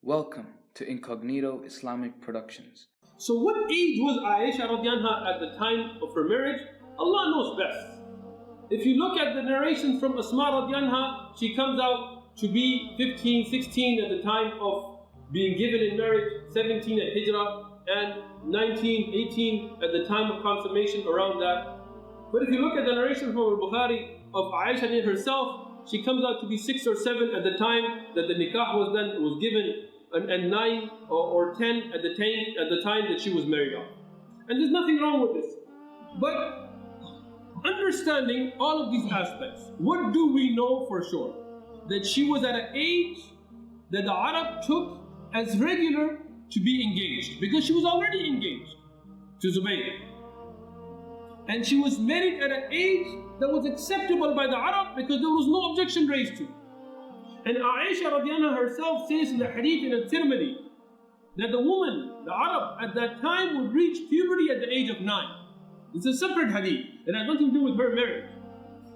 Welcome to Incognito Islamic Productions. So what age was Aysha radiallahu anha at the time of her marriage? Allah knows best. If you look at the narrations from Asma radiallahu anha, she comes out to be 15, 16 at the time of being given in marriage, 17 at Hijrah, and 19, 18 at the time of consummation, around that. But if you look at the narration from Al-Bukhari of Aysha herself, she comes out to be 6 or 7 at the time that the nikah was given, and 9 or 10 at the time that she was married off. And there's nothing wrong with this. But understanding all of these aspects, what do we know for sure? That she was at an age that the Arab took as regular to be engaged, because she was already engaged to Zubayr. And she was married at an age that was acceptable by the Arab because there was no objection raised to. And Aysha radiallahu anha herself says in the hadith in At-Tirmidhi that the woman, the Arab at that time, would reach puberty at the age of 9. It's a separate hadith, it has nothing to do with her marriage.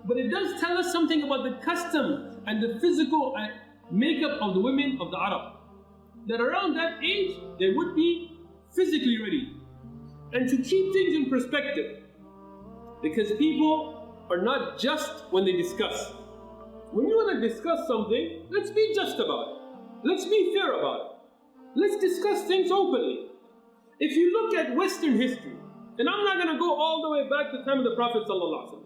But it does tell us something about the custom and the physical makeup of the women of the Arab. That around that age, they would be physically ready. And to keep things in perspective, because people are not just when they discuss. When you want to discuss something, let's be just about it. Let's be fair about it. Let's discuss things openly. If you look at Western history, and I'm not going to go all the way back to the time of the Prophet ﷺ,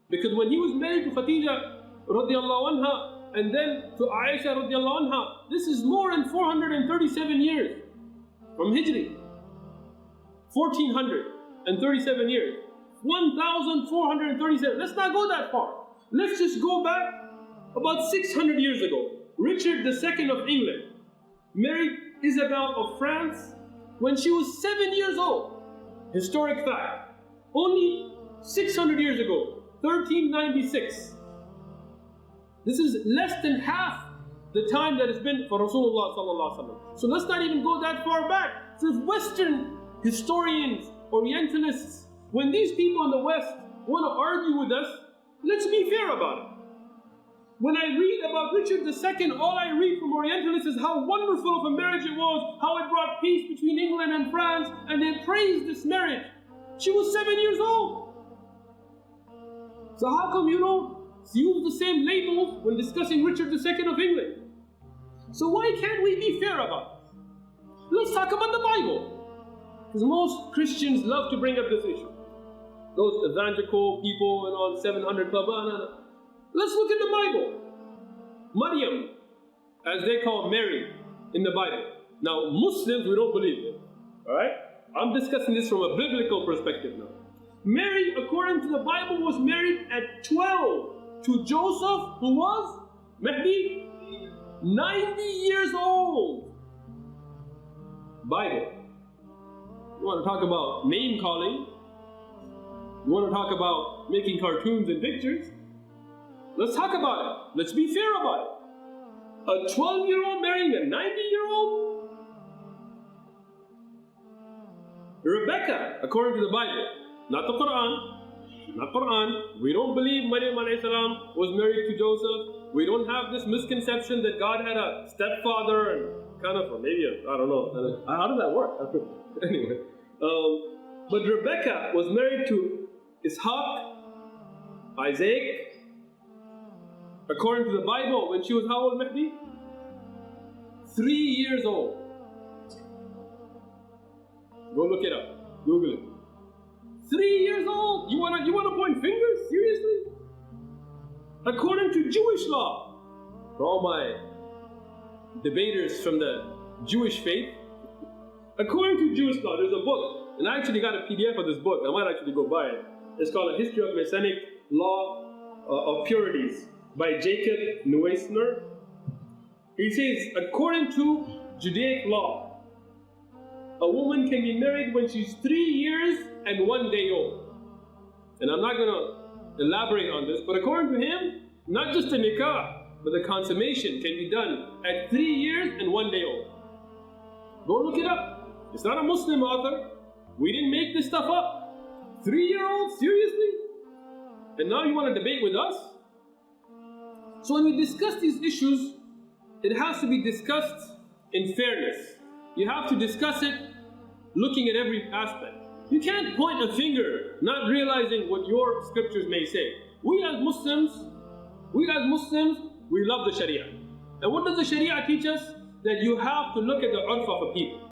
because when he was married to Khadija radiallahu anha, and then to Aysha radiallahu anha, this is more than 437 years from Hijri. 1437 years. 1437. Let's not go that far. Let's just go back about 600 years ago. Richard II of England married Isabel of France when she was 7 years old. Historic fact. Only 600 years ago, 1396. This is less than half the time that has been for Rasulullah sallallahu alaihi wasallam. So let's not even go that far back. So if Western historians, Orientalists, when these people in the West want to argue with us, let's be fair about it. When I read about Richard II, all I read from Orientalists is how wonderful of a marriage it was, how it brought peace between England and France, and they praised this marriage. She was 7 years old. So how come you don't use the same labels when discussing Richard II of England? So why can't we be fair about it? Let's talk about the Bible. Because most Christians love to bring up this issue. Those evangelical people and on 700 Club. Let's look at the Bible. Maryam, as they call Mary in the Bible. Now, Muslims, we don't believe it. Alright? I'm discussing this from a biblical perspective now. Mary, according to the Bible, was married at 12 to Joseph, who was Mahdi, 90 years old. Bible. You want to talk about name calling? You want to talk about making cartoons and pictures? Let's talk about it. Let's be fair about it. A 12-year-old marrying a 90-year-old? Rebecca, according to the Bible, not the Quran. Not Quran. We don't believe Maryam alayhi salam was married to Joseph. We don't have this misconception that God had a stepfather and kind of, or maybe I don't know. How does that work? Anyway. But Rebecca was married to Ishaq, Isaac, according to the Bible, when she was how old, Mahdi? 3 years old. Go look it up. Google it. 3 years old. You wanna point fingers? Seriously? According to Jewish law, for all my debaters from the Jewish faith, according to Jewish law, there's a book, and I actually got a PDF of this book. I might actually go buy it. It's called A History of Messianic Law of Purities by Jacob Neusner. He says, according to Judaic law, a woman can be married when she's 3 years and 1 day old. And I'm not going to elaborate on this, but according to him, not just the nikah, but the consummation can be done at 3 years and 1 day old. Go look it up. It's not a Muslim author. We didn't make this stuff up. 3-year-olds? Seriously? And now you want to debate with us? So when we discuss these issues, it has to be discussed in fairness. You have to discuss it looking at every aspect. You can't point a finger not realizing what your scriptures may say. We as Muslims, we love the Sharia. And what does the Sharia teach us? That you have to look at the urf of a people.